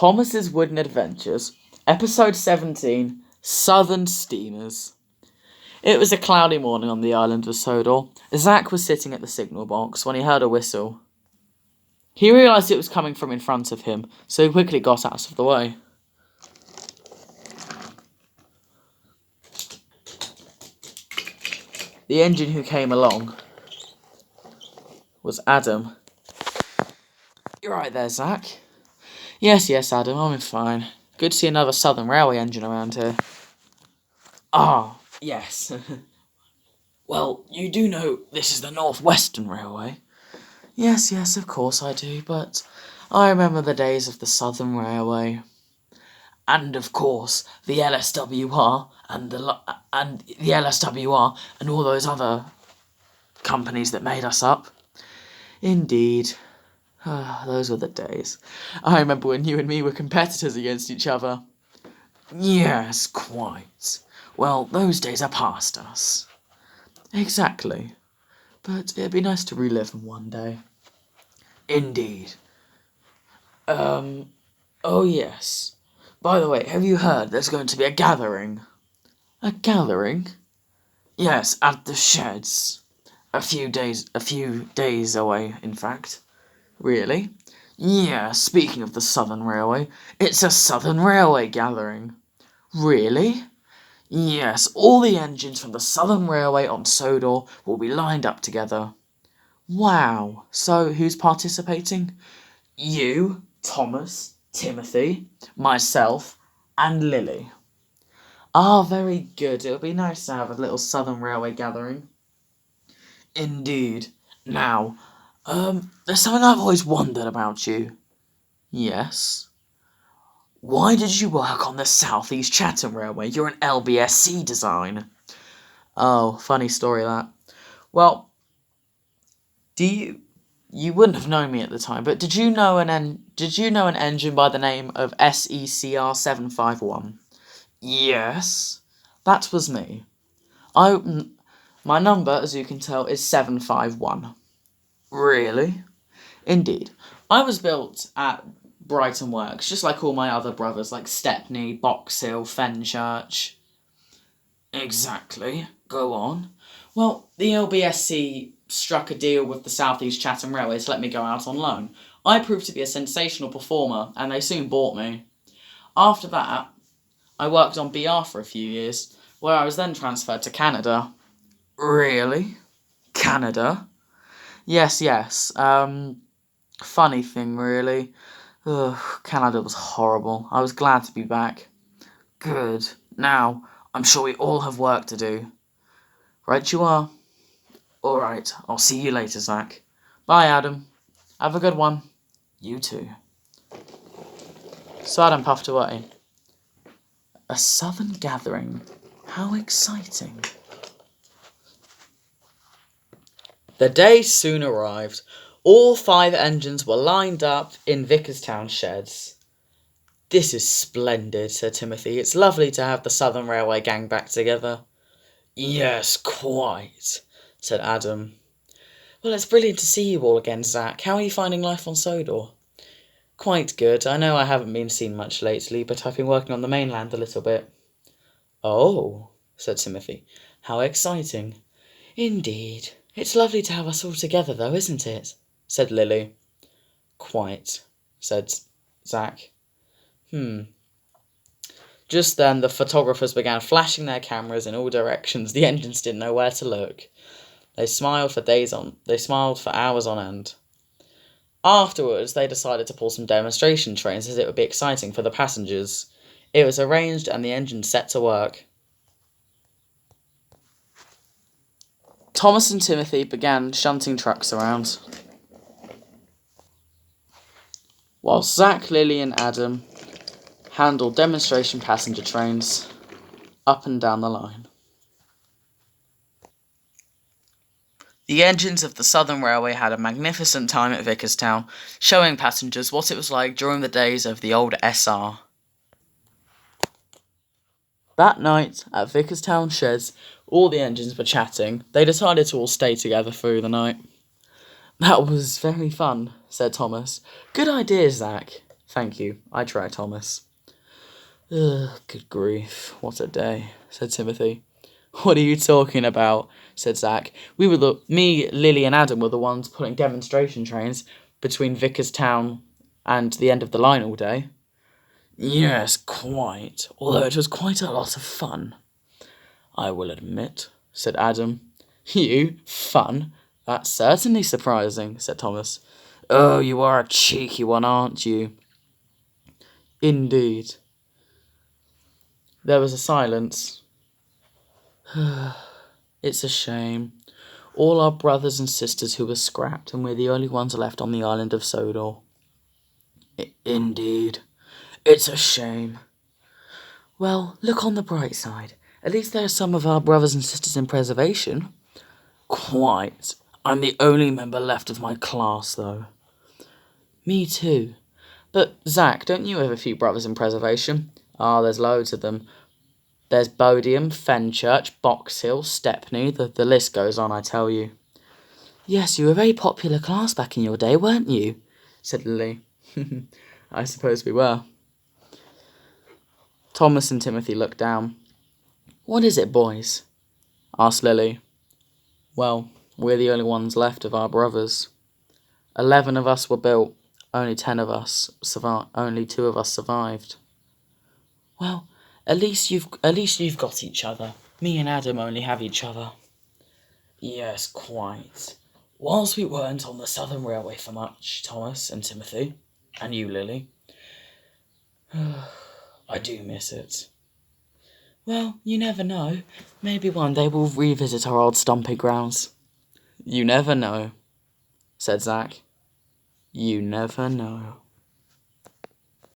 Thomas's Wooden Adventures, Episode 17, Southern Steamers. It was a cloudy morning on the island of Sodor. Zack was sitting at the signal box when he heard a whistle. He realised it was coming from in front of him, so he quickly got out of the way. The engine who came along was Adam. "You're right there, Zack." Yes, Adam, I'm fine. Good to see another Southern Railway engine around here." "Ah, yes." "Well, you do know this is the North Western Railway." Yes, of course I do, but I remember the days of the Southern Railway. And, of course, the LSWR and the LSWR and all those other companies that made us up. Indeed. Those were the days. I remember when you and me were competitors against each other. Yes, quite. Well, those days are past us. Exactly. But it'd be nice to relive them one day. Indeed. Oh yes. By the way, have you heard there's going to be a gathering? A gathering? Yes, at the sheds. A few days away, in fact. Really? Yeah, speaking of the Southern Railway, it's a Southern Railway gathering. Really? Yes, all the engines from the Southern Railway on Sodor will be lined up together. Wow, so who's participating? You, Thomas, Timothy, myself, and Lily. Ah, very good. It'll be nice to have a little Southern Railway gathering. Indeed. Now, there's something I've always wondered about you. Yes? Why did you work on the South East Chatham Railway? You're an LBSC design. Oh, funny story that. Well, you wouldn't have known me at the time, but did you know an engine by the name of SECR 751? Yes, that was me. My number, as you can tell, is 751. Really? Indeed. I was built at Brighton Works, just like all my other brothers, like Stepney, Box Hill, Fenchurch. Exactly. Go on. Well, the LBSC struck a deal with the South East Chatham Railway to let me go out on loan. I proved to be a sensational performer, and they soon bought me. After that, I worked on BR for a few years, where I was then transferred to Canada. Really? Canada? Yes. Funny thing, really. Ugh, Canada was horrible. I was glad to be back. Good. Now, I'm sure we all have work to do. Right you are. Alright, I'll see you later, Zack. Bye, Adam. Have a good one. You too. So Adam puffed away. A Southern gathering. How exciting. The day soon arrived. All 5 engines were lined up in Vickerstown sheds. This is splendid, said Timothy. It's lovely to have the Southern Railway gang back together. Yes, quite, said Adam. Well, it's brilliant to see you all again, Zack. How are you finding life on Sodor? Quite good. I know I haven't been seen much lately, but I've been working on the mainland a little bit. Oh, said Timothy. How exciting. Indeed. It's lovely to have us all together, though, isn't it? Said Lily. Quite, said Zack. Just then the photographers began flashing their cameras in all directions. The engines didn't know where to look. They smiled for hours on end. Afterwards, they decided to pull some demonstration trains as it would be exciting for the passengers. It was arranged and the engine set to work. Thomas and Timothy began shunting trucks around, while Zack, Lily and Adam handled demonstration passenger trains up and down the line. The engines of the Southern Railway had a magnificent time at Vickerstown, showing passengers what it was like during the days of the old SR. That night, at Vickerstown sheds, all the engines were chatting. They decided to all stay together through the night. That was very fun, said Thomas. Good idea, Zack. Thank you. I try, Thomas. Ugh, good grief. What a day, said Timothy. What are you talking about? Said Zack. Me, Lily, and Adam were the ones pulling demonstration trains between Vickerstown and the end of the line all day. Yes, quite. Although it was quite a lot of fun. I will admit, said Adam. You? Fun? That's certainly surprising, said Thomas. Oh, you are a cheeky one, aren't you? Indeed. There was a silence. It's a shame. All our brothers and sisters who were scrapped, and we're the only ones left on the island of Sodor. Indeed. It's a shame. Well, look on the bright side. At least there are some of our brothers and sisters in preservation. Quite. I'm the only member left of my class, though. Me too. But, Zack, don't you have a few brothers in preservation? There's loads of them. There's Bodiam, Fenchurch, Box Hill, Stepney, the list goes on, I tell you. Yes, you were a very popular class back in your day, weren't you? Said Lily. I suppose we were. Thomas and Timothy looked down. What is it, boys? Asked Lily. Well, we're the only ones left of our brothers. 11 of us were built. Only 2 of us survived. Well, at least you've got each other. Me and Adam only have each other. Yes, quite. Whilst we weren't on the Southern Railway for much, Thomas and Timothy, and you, Lily, I do miss it. Well, you never know. Maybe one day we'll revisit our old stomping grounds. You never know, said Zack. You never know.